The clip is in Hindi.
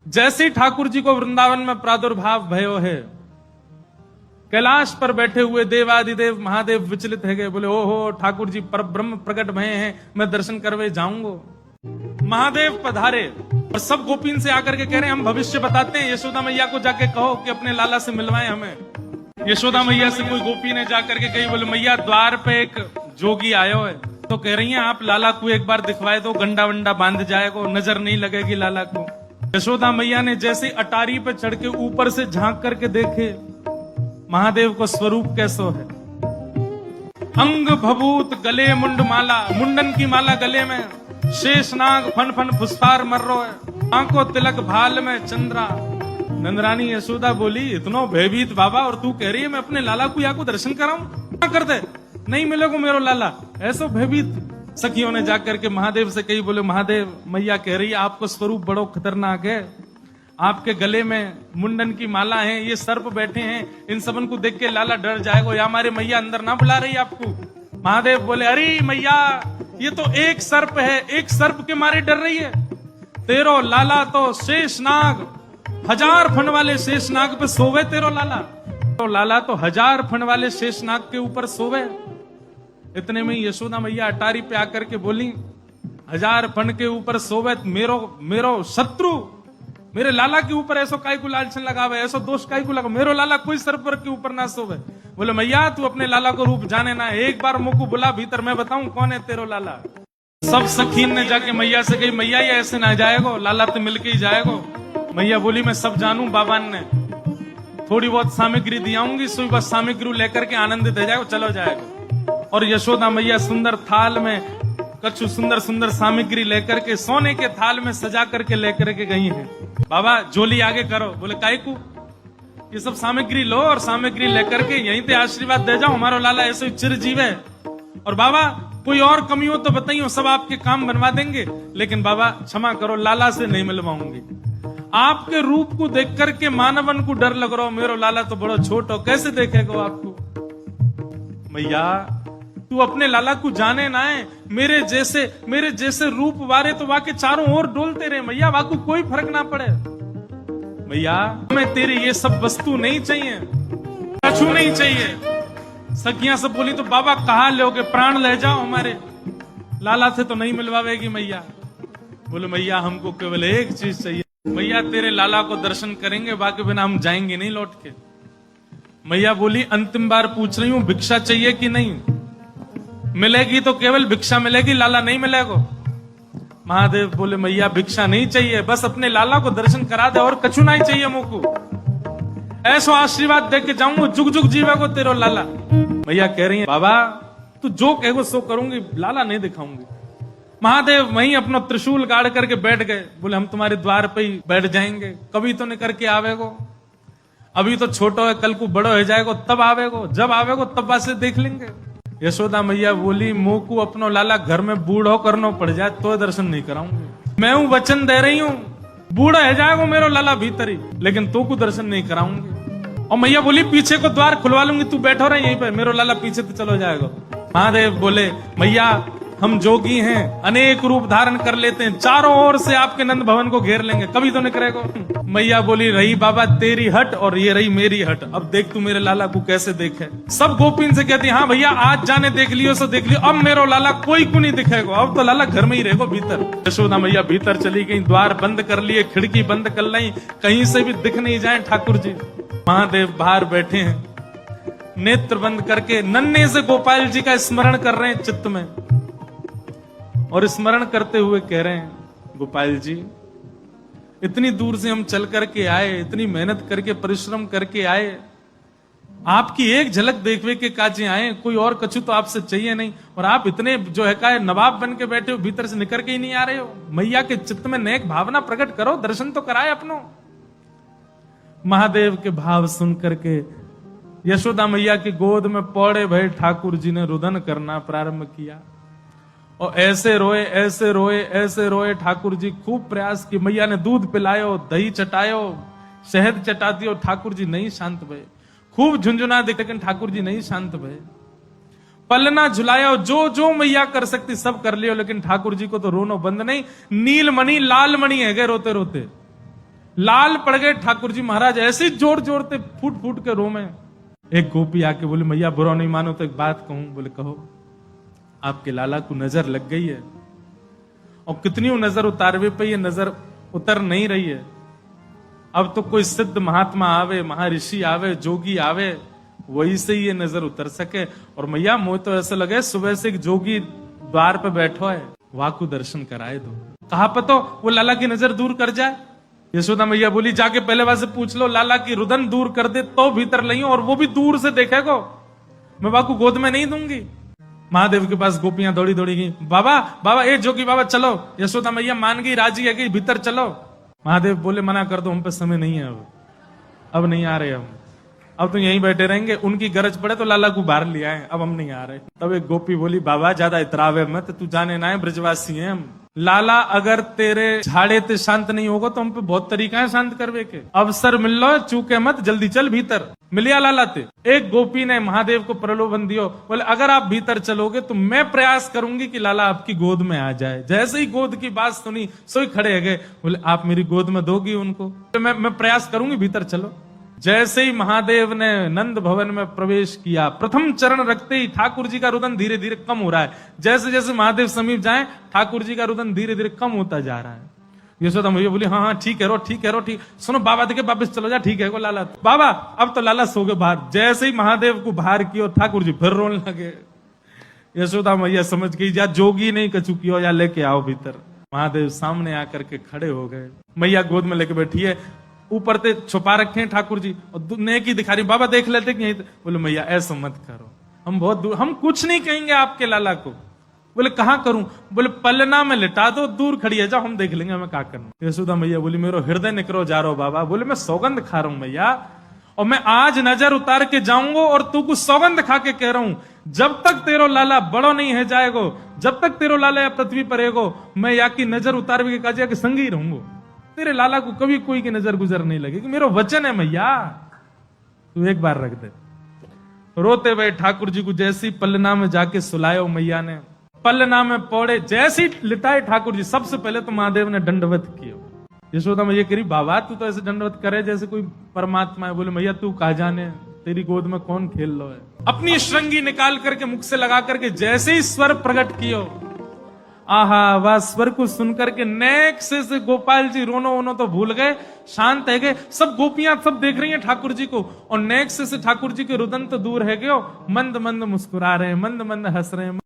जैसे ही ठाकुर जी को वृंदावन में प्रादुर्भाव भयो है, कैलाश पर बैठे हुए देवादिदेव महादेव विचलित है गए, बोले ओहो ठाकुर जी पर ब्रह्म प्रकट भये हैं, मैं दर्शन करवे जाऊंगा। महादेव पधारे और सब गोपीन से आकर के कह रहे हैं हम भविष्य बताते हैं, यशोदा मैया को जाके कहो कि अपने लाला से मिलवाए हमें। यशोदा मैया से कोई गोपी ने जाकर के कही, बोले मैया द्वार पे एक जोगी आयो है, तो कह रही हैं आप लाला को एक बार दिखवाए दो, गंडा वंडा बांध जाएगा, नजर नहीं लगेगी लाला को। यशोदा मैया ने जैसे अटारी पे चढ़ के ऊपर से झांक करके देखे महादेव को स्वरूप कैसो है। अंग भभूत गले मुंड माला, मुंडन की माला गले में, शेषनाग फन फन फुसफार मर्रो है, आंखों तिलक भाल में चंद्रा। नंदरानी यशोदा बोली इतनो भयभीत बाबा, और तू कह रही है मैं अपने लाला को या को दर्शन कराऊं, क्या कर दे, नहीं मिलेगा मेरो लाला, ऐसो भयभीत। सखियों ने जाकर के महादेव से कही, बोले महादेव मैया कह रही है आपको स्वरूप बड़ो खतरनाक है, आपके गले में मुंडन की माला है, ये सर्प बैठे हैं, इन सबन को देख के लाला डर जाएगा, या हमारे मैया अंदर ना बुला रही आपको। महादेव बोले अरे मैया ये तो एक सर्प है, एक सर्प के मारे डर रही है, तेरो लाला तो शेषनाग, 1000 फन वाले शेषनाग पे सोवे तेरो लाला, तो लाला तो 1000 फन वाले शेषनाग के ऊपर सोवे। इतने में यशोदा मैया अटारी पे आकर के बोली 1000 फन के ऊपर सोवे मेरो शत्रु, मेरे लाला के ऊपर ऐसो काय को लालचन लगावे, ऐसो दोष काय को लगा, मेरो लाला कोई सर्प के ऊपर ना सोवे। बोले मैया तू अपने लाला को रूप जाने ना, एक बार मुझको बुला भीतर, मैं बताऊं कौन है तेरो लाला। सब सखीन ने जाके मैया से कही मैया ये ऐसे ना जाएगो, लाला तो मिलके ही जाएगो। मैया बोली मैं सब जानू, बाबा ने थोड़ी बहुत सामग्री दियाऊंगी, सुई बस सामग्री लेकर के आनंदित हो जाएगा, चलो जाएगा। और यशोदा मैया सुंदर थाल में कछु सुंदर सुंदर सामग्री लेकर के सोने के थाल में सजा करके लेकर के गई हैं। बाबा झोली आगे करो, बोले काय को, ये सब सामग्री लो और सामग्री लेकर के यहीं पे आशीर्वाद दे जाओ, हमारा लाला ऐसे चिरजीव है। और बाबा कोई और कमी हो तो बताइए, सब आपके काम बनवा देंगे, लेकिन बाबा क्षमा करो लाला से नहीं मिलवाऊंगी। आपके रूप को देख करके मानवन को डर लग रहा हो, मेरो लाला तो बड़ा छोट हो, कैसे देखेगा आपको। मैया तू अपने लाला को जाने ना है, मेरे जैसे रूप वारे तो वाके चारों ओर डोलते रहे मैया, वाको कोई फर्क ना पड़े। मैया हमें तेरी ये सब वस्तु नहीं चाहिए, कछु नहीं चाहिए। सखियां सब बोली तो बाबा कहाँ लोगे, प्राण ले जाओ, हमारे लाला से तो नहीं मिलवावेगी मैया। बोले मैया हमको केवल एक चीज चाहिए, मैया तेरे लाला को दर्शन करेंगे, बाकी बिना हम जाएंगे नहीं लौट के। मैया बोली अंतिम बार पूछ रही हूं भिक्षा चाहिए कि नहीं, मिलेगी तो केवल भिक्षा मिलेगी, लाला नहीं मिलेगा। महादेव बोले मैया भिक्षा नहीं चाहिए, बस अपने लाला को दर्शन करा दे और कछु नहीं चाहिए मुझको, ऐसो आशीर्वाद दे के जाऊंगा, जुग जुग जीवा को तेरो लाला। मैया कह रही है बाबा तू जो कहेगो सो करूंगी, लाला नहीं दिखाऊंगी। महादेव वहीं अपना त्रिशूल गाड़ करके बैठ गए, बोले हम तुम्हारे द्वार पे ही बैठ जाएंगे, कभी तो निकर के आवेगो, अभी तो छोटो है, कल को बड़ो हो जाएगो तब आवेगो, जब आवेगो तब बात से देख लेंगे। यशोदा मैया बोली मुंह को अपनो लाला घर में बूढ़ो करना पड़ जाए तो दर्शन नहीं कराऊंगी, मैं हूं वचन दे रही हूं, बूढ़ा है जाएगा मेरो लाला भीतर ही, लेकिन तो को दर्शन नहीं कराऊंगी। और मैया बोली पीछे को द्वार खुलवा लूंगी, तू बैठो रहे यहीं पे, मेरो लाला पीछे तो चलो जाएगा। महादेव बोले मैया हम जोगी हैं, अनेक रूप धारण कर लेते हैं, चारों ओर से आपके नंद भवन को घेर लेंगे, कभी तो नहीं करेगा। मैया बोली रही बाबा तेरी हट और ये रही मेरी हट, अब देख तू मेरे लाला को कैसे देखे। सब गोपीन से कहती हाँ भैया आज जाने देख लियो सो देख लियो, अब मेरो लाला कोई को नहीं दिखेगा, अब तो लाला घर में ही रहेगा भीतर। यशोदा मैया भीतर चली गई, द्वार बंद कर लिए, खिड़की बंद कर ली, कहीं से भी दिख नहीं जाए ठाकुर जी। महादेव बाहर बैठे हैं, नेत्र बंद करके नन्हे से गोपाल जी का स्मरण कर रहे हैं चित्त में, और स्मरण करते हुए कह रहे हैं गोपाल जी इतनी दूर से हम चल करके आए, इतनी मेहनत करके परिश्रम करके आए, आपकी एक झलक देखने के काजे आए, कोई और कछु तो आपसे चाहिए नहीं, और आप इतने जो है का नवाब बन के बैठे हो, भीतर से निकल के ही नहीं आ रहे हो। मैया के चित्त में नेक भावना प्रकट करो, दर्शन तो कराए अपनो। महादेव के भाव सुन करके यशोदा मैया की गोद में पौड़े भय ठाकुर जी ने रुदन करना प्रारंभ किया, और ऐसे रोए ऐसे रोए ऐसे रोए। ठाकुर जी खूब प्रयास की, मैया ने दूध पिलायो, दही चटायो, शहद चटा दियो, ठाकुर जी नहीं शांत भये। खूब झुंझुना दे, लेकिन ठाकुर जी नहीं शांत भये। पलना झुलायो, जो जो मैया कर सकती सब कर लियो, लेकिन ठाकुर जी को तो रोनो बंद नहीं। नीलमणि लाल मणि है गए रोते रोते, लाल पड़ गए ठाकुर जी महाराज, ऐसे ही जोर जोर से फूट फूट के रो में। एक गोपी आके बोले मैया बुरा नहीं मानो तो एक बात कहूं। बोले कहो। आपके लाला को नजर लग गई है, और कितनी नजर उतारवे पे ये नजर उतर नहीं रही है। अब तो कोई सिद्ध महात्मा आवे, महर्षि आवे, जोगी आवे, वही से ये नजर उतर सके। और मैया मुझे तो ऐसा लगे सुबह से एक जोगी द्वार पे बैठो है, वहां को दर्शन कराए दो। कहा पतो वो लाला की नजर दूर कर जाए। यशोदा मैया बोली जाके पहले वहां से पूछ लो, लाला की रुदन दूर कर दे तो भीतर लइयो, और वो भी दूर से देखेगो, मैं बाबा को गोद में नहीं दूंगी। महादेव के पास गोपियां दौड़ी दौड़ी गई, बाबा बाबा ए जोगी बाबा चलो। यशोदा मैया मान गई, राजी है गई, भीतर चलो। महादेव बोले मना कर दो, हम पे समय नहीं है, अब नहीं आ रहे हम, अब तो यहीं बैठे रहेंगे, उनकी गरज पड़े तो लाला को बाहर ले आए, अब हम नहीं आ रहे। तब एक गोपी बोली बाबा ज्यादा इतरावे मत, तू जाने ना है ब्रजवासी हैं हम। लाला अगर तेरे झाड़े ते शांत नहीं होगा तो हम पे बहुत तरीका है शांत करवे के, अवसर मिल लो चूके मत, जल्दी चल भीतर। मिलिया लाला ते। एक गोपी ने महादेव को प्रलोभन दियो, बोले अगर आप भीतर चलोगे तो मैं प्रयास करूंगी कि लाला आपकी गोद में आ जाए। जैसे ही गोद की बात सुनी सोई खड़े गए, बोले आप मेरी गोद में दोगी उनको? तो मैं प्रयास करूंगी, भीतर चलो। जैसे ही महादेव ने नंद भवन में प्रवेश किया, प्रथम चरण रखते ही ठाकुर जी का रुदन धीरे धीरे कम हो रहा है। जैसे जैसे महादेव समीप जाए ठाकुर जी का रुदन धीरे धीरे कम होता जा रहा है। यशोदा मैया बोली हाँ हाँ ठीक है रो, ठीक है रो, ठीक। सुनो बाबा देखे वापिस चलो जा, ठीक है को लाला। बाबा अब तो लाला सो गए बाहर। जैसे ही महादेव को बाहर किया ठाकुर जी फिर रोने लगे। यशोदा मैया समझ गई या जोगी नहीं कछु कियो, या लेके आओ भीतर। महादेव सामने आकर के खड़े हो गए, मैया गोद में लेके बैठी है, ऊपर से छुपा रखे हैं ठाकुर जी, और नेकी दिखा रही। बाबा देख लेते कि बोले मैया ऐसा मत करो, हम बहुत दूर, हम कुछ नहीं कहेंगे आपके लाला को। बोले कहां करूं? बोले पलना में लिटा दो, दूर खड़ी है, जाओ हम देख लेंगे हमें क्या करना। यशोदा मैया बोली मेरा हृदय निकरो जा रहा हो बाबा। बोले मैं सौगंध खा रहा हूं मैया, और मैं आज नजर उतार के जाऊंगा, और तू कुछ सौगंध खा के कह रहा हूं, जब तक तेरो लाला बड़ो नहीं है जाएगो, जब तक तेरो लाला या पृथ्वी पर रहेगो, मैं या की नजर उतार के काजिया के संग ही रहूंगा। तेरे लाला को कभी कोई की नजर गुजर नहीं लगेगी, मेरा वचन है मैया, तू एक बार रख दे। रोते हुए ठाकुर जी को जैसी पलना में जाके सुलायो मैया ने, पलना में पौड़े जैसी लिटाए ठाकुर जी, सबसे पहले तो महादेव ने दंडवत किया। यशोदा मैया कह रही बाबा तू तो ऐसे दंडवत करे जैसे कोई परमात्मा है। बोले मैया तू कहा जाने, तेरी गोद में कौन खेल लो है। अपनी श्रृंगी निकाल करके मुख से लगा करके जैसे ही स्वर प्रकट कियो, आहा वह स्वर को सुनकर के नेक से गोपाल जी रोनो वोनो तो भूल गए, शांत है गए। सब गोपियां सब देख रही हैं ठाकुर जी को, और नेक से ठाकुर जी के रुदन तो दूर है गयो, मंद मंद मुस्कुरा रहे हैं, मंद मंद हंस रहे हैं।